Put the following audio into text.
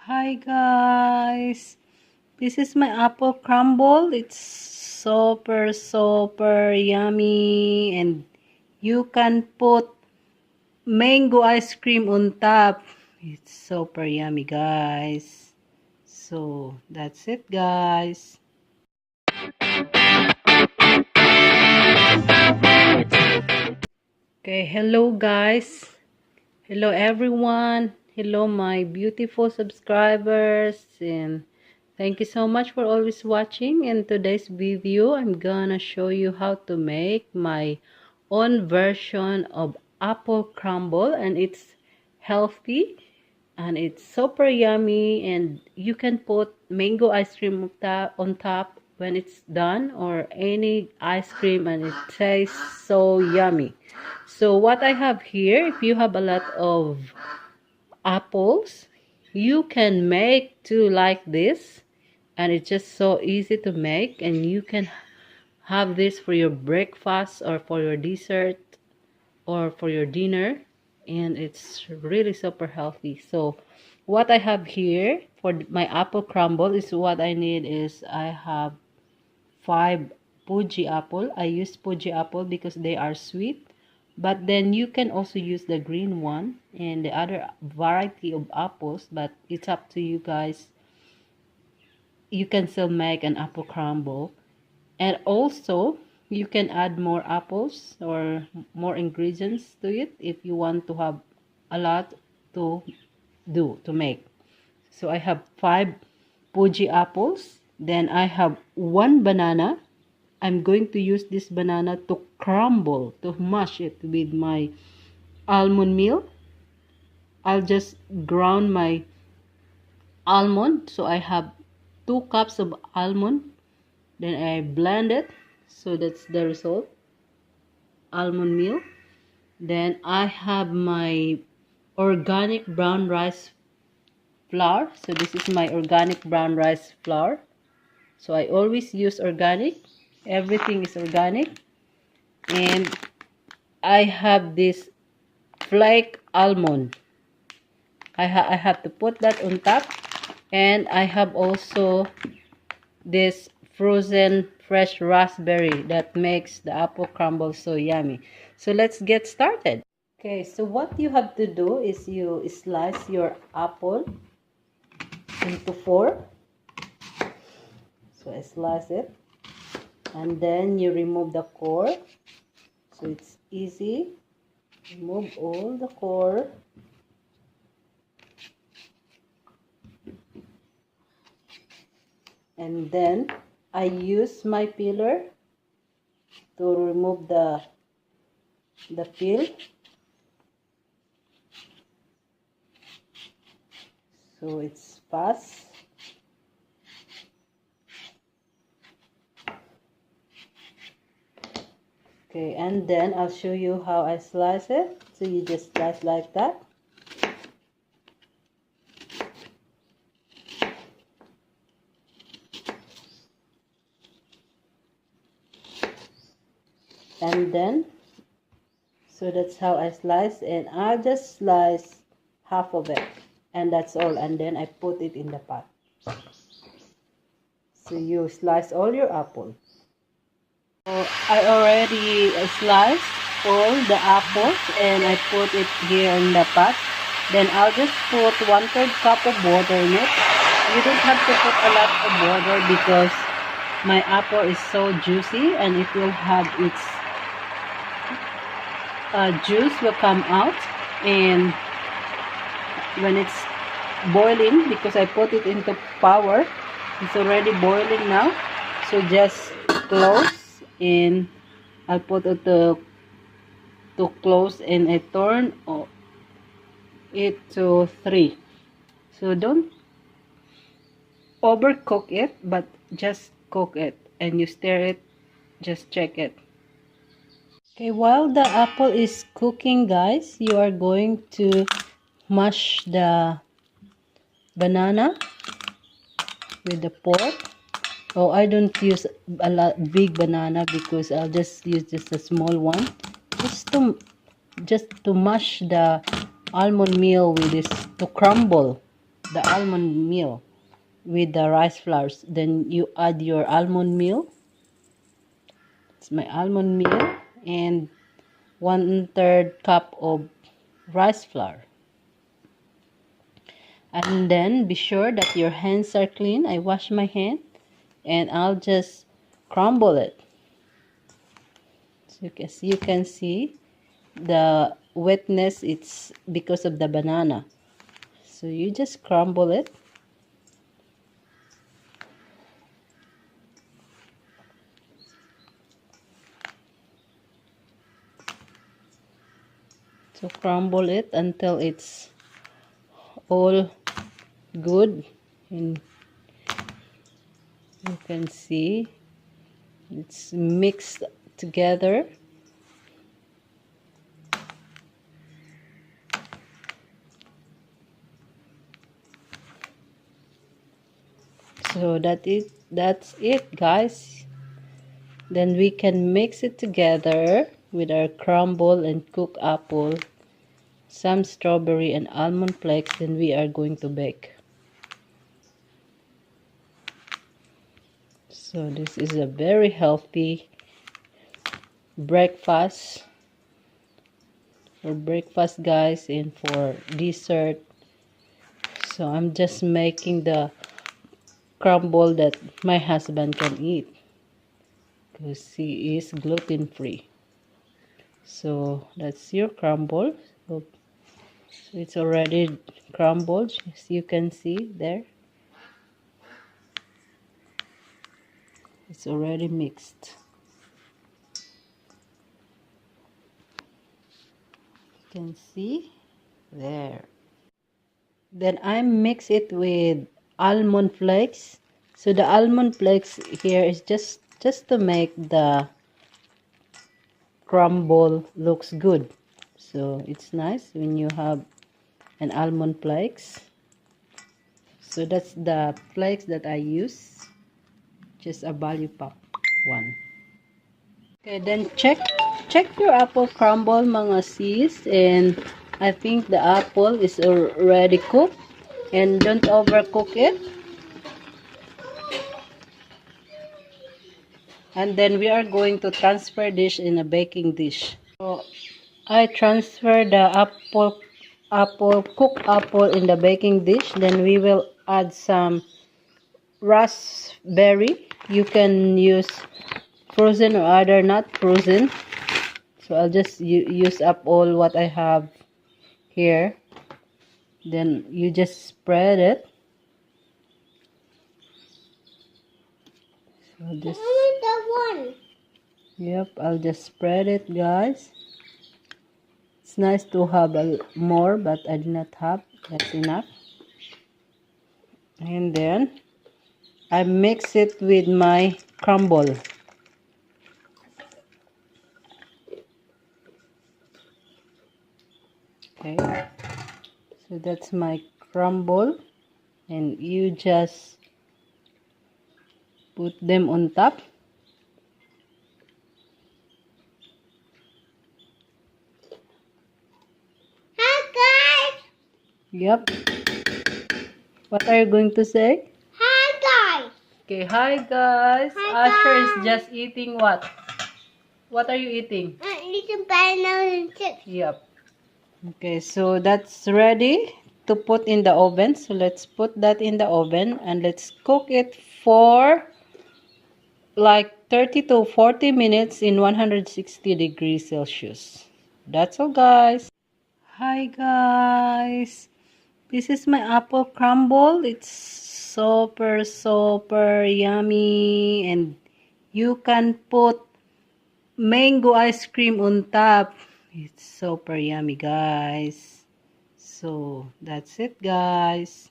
Hi guys, this is my apple crumble. It's super yummy, and you can put mango ice cream on top. It's super yummy guys. So that's it guys. Okay, hello guys. Hello everyone. Hello my beautiful subscribers, and thank you so much for always watching. In today's video, I'm gonna show you how to make my own version of apple crumble, and it's healthy and it's super yummy, and you can put mango ice cream on top when it's done, or any ice cream, and it tastes so yummy. So what I have here, if you have a lot of apples, you can make two like this, and it's just so easy to make, and you can have this for your breakfast or for your dessert or for your dinner, and it's really super healthy. So what I have here for my apple crumble is, what I need is, I have 5 Fuji apple. I use Fuji apple because they are sweet, but then you can also use the green one and the other variety of apples, but it's up to you guys. You can still make an apple crumble, and also you can add more apples or more ingredients to it if you want to have a lot to make. So I have 5 Fuji apples, then I have 1 banana. I'm going to use this banana to crumble, to mash it with my almond meal. I'll just ground my almond. So I have 2 cups of almond. Then I blend it. So that's the result. Almond meal. Then I have my organic brown rice flour. So this is my organic brown rice flour. So I always use organic. Everything is organic. And I have this flake almond. I have to put that on top. And I have also this frozen fresh raspberry that makes the apple crumble so yummy. So let's get started. Okay, so what you have to do is you slice your apple into 4. So I slice it, and then you remove the core. So it's easy. Remove all the core. And then I use my peeler to remove the peel. So it's fast. Okay, and then I'll show you how I slice it. So you just slice like that. And then, so that's how I slice, and I'll just slice half of it, and that's all. And then I put it in the pot. So you slice all your apples. So I already sliced all the apples, and I put it here in the pot. Then I'll just put 1/3 cup of water in it. You don't have to put a lot of water because my apple is so juicy, and it will have its juice will come out. And when it's boiling, because I put it into power, it's already boiling now. So just close, and I'll put it to close, and I turn it to 3. So don't overcook it, but just cook it, and you stir it, just check it. Okay, while the apple is cooking guys, you are going to mash the banana with the pork. Oh, I don't use a lot big banana because I'll just use just a small one, just to mash the almond meal with this, to crumble. the almond meal with the rice flours. Then you add your almond meal. It's my almond meal and 1/3 cup of rice flour. And then be sure that your hands are clean. I wash my hand and I'll just crumble it. So as you can see, the wetness, it's because of the banana. So you just crumble it. So crumble it until it's all good, and you can see it's mixed together. So that's it guys. Then we can mix it together with our crumble and cooked apple, some strawberry and almond flakes. Then we are going to bake. So this is a very healthy breakfast for breakfast guys, and for dessert. So I'm just making the crumble that my husband can eat because he is gluten free. So that's your crumble. So it's already crumbled, as you can see there. It's already mixed. You can see there. Then I mix it with almond flakes. So the almond flakes here is just to make the crumble looks good. So it's nice when you have an almond flakes. So that's the flakes that I use, just a value pack one. Okay, then check your apple crumble mga sis, and I think the apple is already cooked, and don't overcook it. And then we are going to transfer this in a baking dish. So I transfer the cooked apple in the baking dish. Then we will add some raspberry. You can use frozen or other not frozen. So I'll just use up all what I have here. Then you just spread it. So just, only that one. Yep, I'll just spread it guys. It's nice to have more, but I do not have. That's enough. And then I mix it with my crumble. Okay, so that's my crumble, and you just put them on top. Hi guys. Yep. What are you going to say? Hi guys. Okay, hi guys. Hi Asher guys. Is just eating what? What are you eating? I'm eating banana and chips. Yep. Okay, so that's ready to put in the oven. So let's put that in the oven and let's cook it for like 30 to 40 minutes in 160 degrees Celsius. That's all guys. Hi guys. This is my apple crumble. It's super yummy, and you can put mango ice cream on top. It's super yummy guys. So that's it guys.